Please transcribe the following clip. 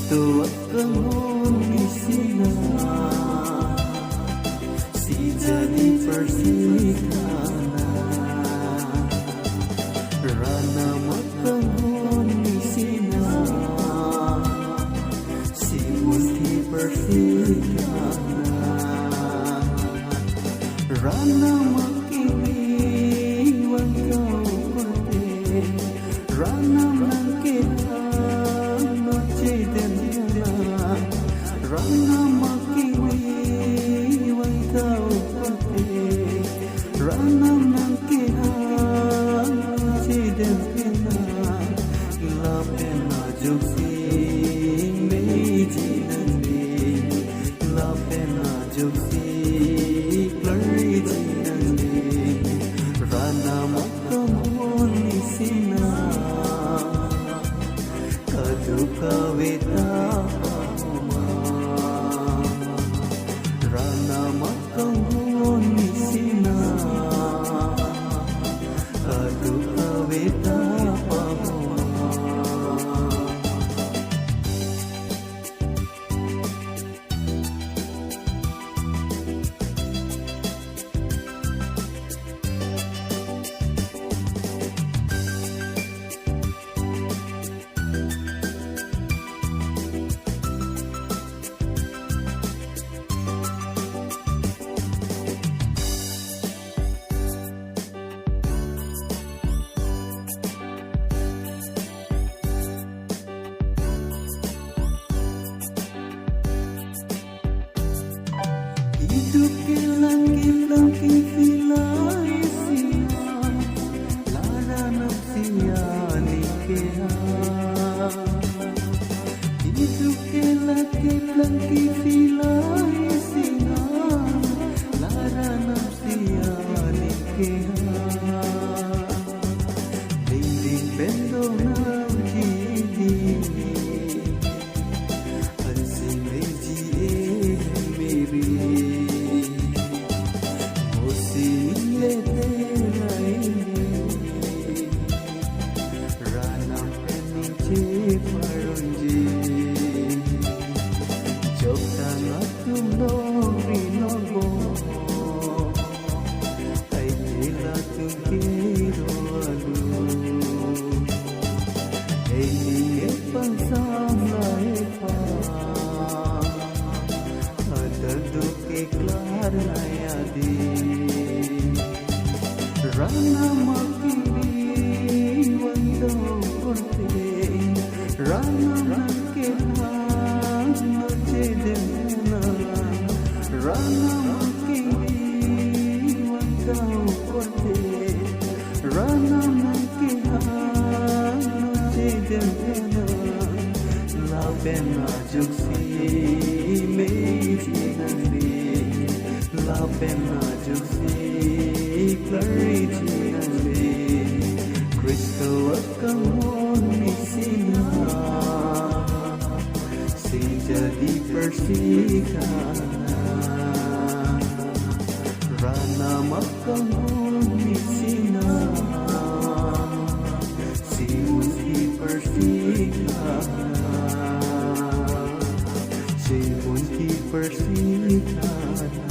Kristo at kangisina si jadi persikana rana makangisina si buti persikana rana makiwan kau kote rana rana makiwan kau kote rana mangkihan ciden pena lapena juksi meji nandi lapena juksi clarity nandi rana makamun isina kaduka weta rana makamun isina kaduka weta hidup kilang-kilang kifilaisia lara nafsia nikea hidup kilang-kilang kifilaisia lara nafsia nikea dinding bendo nam jidi hansi meji meri Parunji Jogta ngatum dori nobo Ay nila tukiro alu Ay niye pansama epa Adaduk iklar nayadi Rana makiri wando kurte rana makihan noche dena rana makiwan kau kote rana makihan noche dena la pena juksi meji nandi la pena juksi clarity nandi Kristo akan isina si jadi persikana rana makamun isina si musti persikana si musti persikana